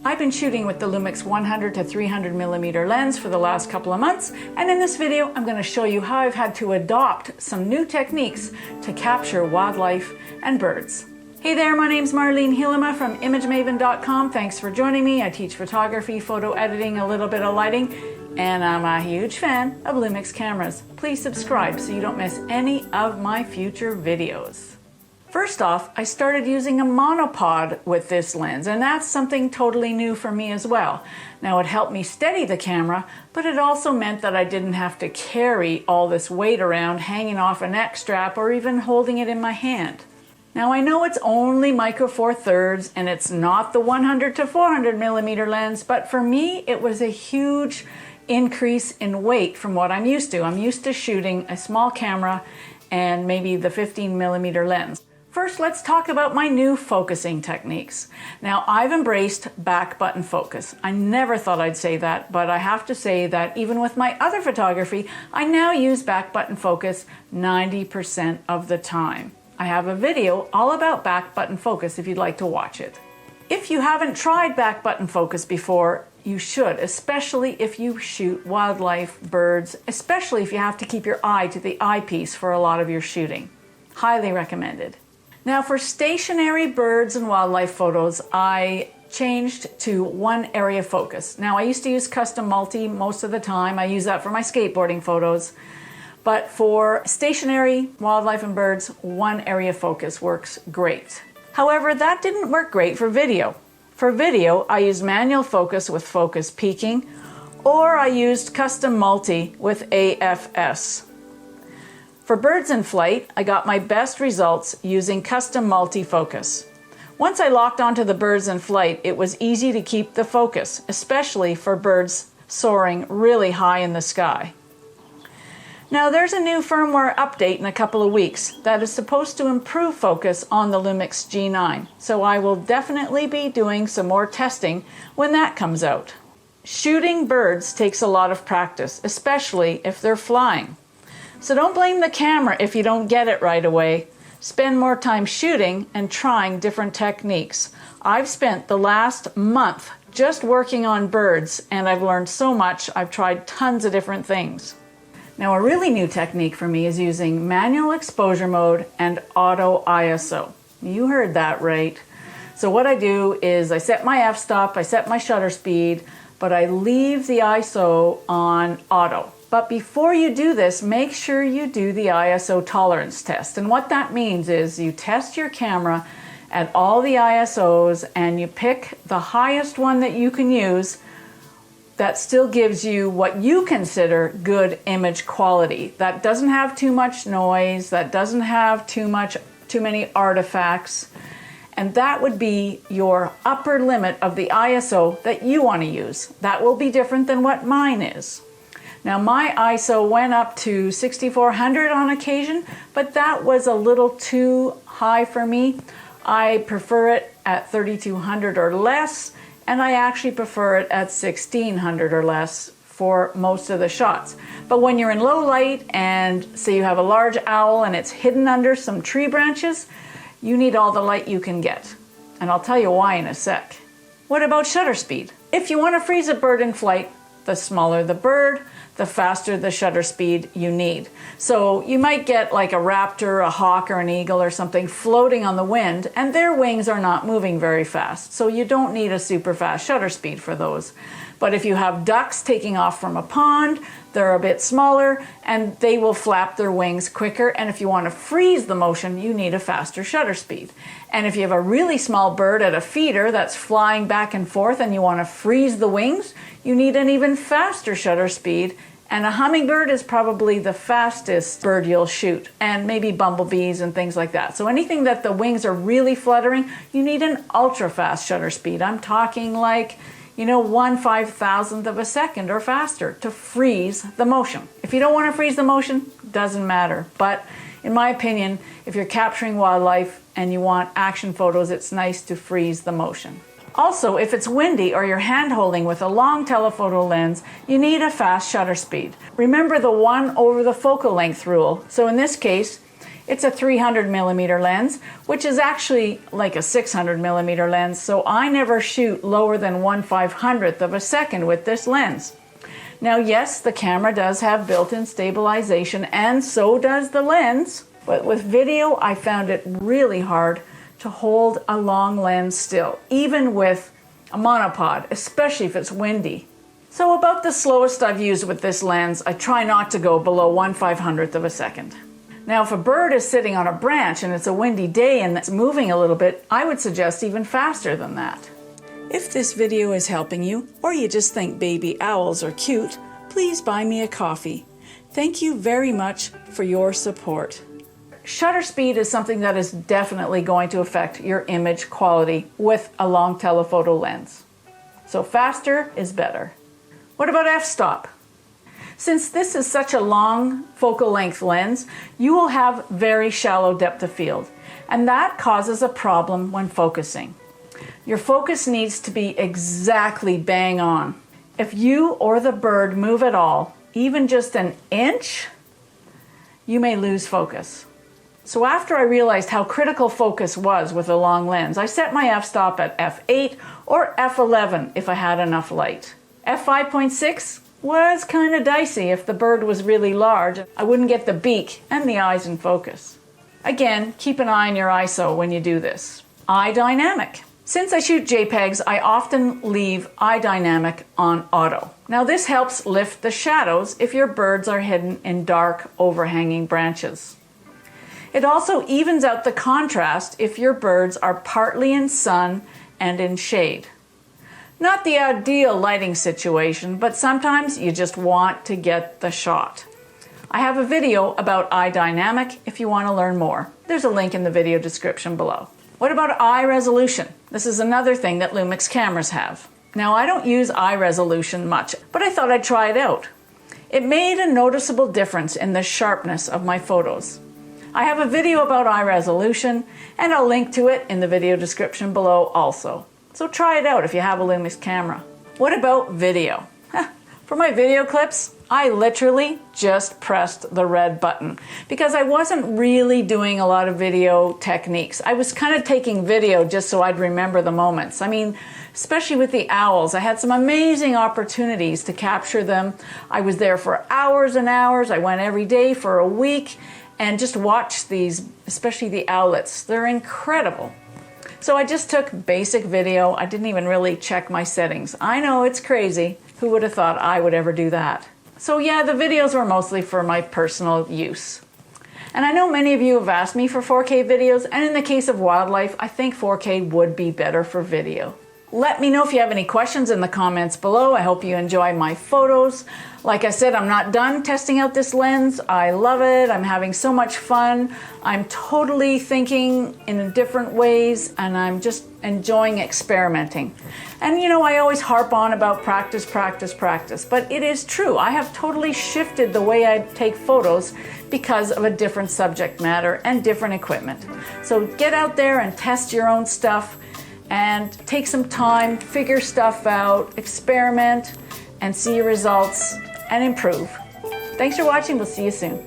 I've been shooting with the Lumix 100 to 300 millimeter lens for the last couple of months, and in this video I'm going to show you how I've had to adopt some new techniques to capture wildlife and birds. Hey there, my name's Marlene Hielema from ImageMaven.com. Thanks for joining me. I teach photography, photo editing, a little bit of lighting, and I'm a huge fan of Lumix cameras. Please subscribe so you don't miss any of my future videos. First off, I started using a monopod with this lens, and that's something totally new for me as well. Now, it helped me steady the camera, but it also meant that I didn't have to carry all this weight around hanging off a neck strap or even holding it in my hand. Now, I know it's only micro four thirds and it's not the 100 to 400 millimeter lens, but for me it was a huge increase in weight from what I'm used to. I'm used to shooting a small camera and maybe the 15 millimeter lens. First, let's talk about my new focusing techniques. Now, I've embraced back button focus. I never thought I'd say that, but I have to say that even with my other photography, I now use back button focus 90% of the time. I have a video all about back button focus if you'd like to watch it. If you haven't tried back button focus before, you should, especially if you shoot wildlife, birds, especially if you have to keep your eye to the eyepiece for a lot of your shooting. Highly recommended. Now, for stationary birds and wildlife photos, I changed to one area focus. Now, I used to use custom multi most of the time. I use that for my skateboarding photos. But for stationary wildlife and birds, one area focus works great. However, that didn't work great for video. For video, I used manual focus with focus peaking, or I used custom multi with AFS. For birds in flight, I got my best results using custom multi-focus. Once I locked onto the birds in flight, it was easy to keep the focus, especially for birds soaring really high in the sky. Now, there's a new firmware update in a couple of weeks that is supposed to improve focus on the Lumix G9, so I will definitely be doing some more testing when that comes out. Shooting birds takes a lot of practice, especially if they're flying. So don't blame the camera if you don't get it right away. Spend more time shooting and trying different techniques. I've spent the last month just working on birds, and I've learned so much. I've tried tons of different things. Now, a really new technique for me is using manual exposure mode and auto ISO. You heard that right. So what I do is I set my f-stop, I set my shutter speed, but I leave the ISO on auto. But before you do this, make sure you do the ISO tolerance test. And what that means is you test your camera at all the ISOs and you pick the highest one that you can use that still gives you what you consider good image quality. That doesn't have too much noise, that doesn't have too many artifacts. And that would be your upper limit of the ISO that you want to use. That will be different than what mine is. Now, my ISO went up to 6400 on occasion, but that was a little too high for me. I prefer it at 3200 or less, and I actually prefer it at 1600 or less for most of the shots. But when you're in low light and say you have a large owl and it's hidden under some tree branches, you need all the light you can get. And I'll tell you why in a sec. What about shutter speed? If you want to freeze a bird in flight, the smaller the bird, the faster the shutter speed you need. So you might get like a raptor, a hawk, or an eagle or something floating on the wind, and their wings are not moving very fast. So you don't need a super fast shutter speed for those. But if you have ducks taking off from a pond, they're a bit smaller and they will flap their wings quicker. And if you want to freeze the motion, you need a faster shutter speed. And if you have a really small bird at a feeder that's flying back and forth and you want to freeze the wings, you need an even faster shutter speed. And a hummingbird is probably the fastest bird you'll shoot, and maybe bumblebees and things like that. So anything that the wings are really fluttering, you need an ultra fast shutter speed. I'm talking like, 1/5000th of a second or faster to freeze the motion. If you don't want to freeze the motion, doesn't matter. But in my opinion, if you're capturing wildlife and you want action photos, it's nice to freeze the motion. Also, if it's windy or you're hand-holding with a long telephoto lens, you need a fast shutter speed. Remember the 1 over the focal length rule. So in this case, It's a 300 millimeter lens, which is actually like a 600 millimeter lens, so I never shoot lower than 1/500th of a second with this lens. Now yes, the camera does have built-in stabilization, and so does the lens, but with video I found it really hard to hold a long lens still, even with a monopod, especially if it's windy. So about the slowest I've used with this lens, I try not to go below 1/500th of a second. Now if a bird is sitting on a branch and it's a windy day and it's moving a little bit, I would suggest even faster than that. If this video is helping you, or you just think baby owls are cute, please buy me a coffee. Thank you very much for your support. Shutter speed is something that is definitely going to affect your image quality with a long telephoto lens. So faster is better. What about f-stop? Since this is such a long focal length lens, you will have very shallow depth of field, and that causes a problem when focusing. Your focus needs to be exactly bang on. If you or the bird move at all, even just an inch, you may lose focus. So after I realized how critical focus was with a long lens, I set my f-stop at f8 or f11 if I had enough light. f5.6 was kind of dicey if the bird was really large. I wouldn't get the beak and the eyes in focus. Again, keep an eye on your ISO when you do this. iDynamic. Since I shoot JPEGs, I often leave iDynamic on auto. Now this helps lift the shadows if your birds are hidden in dark, overhanging branches. It also evens out the contrast if your birds are partly in sun and in shade. Not the ideal lighting situation, but sometimes you just want to get the shot. I have a video about iDynamic if you want to learn more. There's a link in the video description below. What about iResolution? This is another thing that Lumix cameras have. Now I don't use iResolution much, but I thought I'd try it out. It made a noticeable difference in the sharpness of my photos. I have a video about iResolution, and I'll link to it in the video description below also. So try it out if you have a Lumix camera. What about video? For my video clips, I literally just pressed the red button because I wasn't really doing a lot of video techniques. I was kind of taking video just so I'd remember the moments. I mean, especially with the owls, I had some amazing opportunities to capture them. I was there for hours and hours. I went every day for a week and just watched these, especially the owlets. They're incredible. So I just took basic video. I didn't even really check my settings. I know it's crazy. Who would have thought I would ever do that? So yeah, the videos were mostly for my personal use. And I know many of you have asked me for 4K videos, and in the case of wildlife, I think 4K would be better for video. Let me know if you have any questions in the comments below. I hope you enjoy my photos. Like I said, I'm not done testing out this lens. I love it. I'm having so much fun. I'm totally thinking in different ways, and I'm just enjoying experimenting. And you know, I always harp on about practice, practice, practice, but it is true. I have totally shifted the way I take photos because of a different subject matter and different equipment. So get out there and test your own stuff and take some time, figure stuff out, experiment, and see your results and improve. Thanks for watching. We'll see you soon.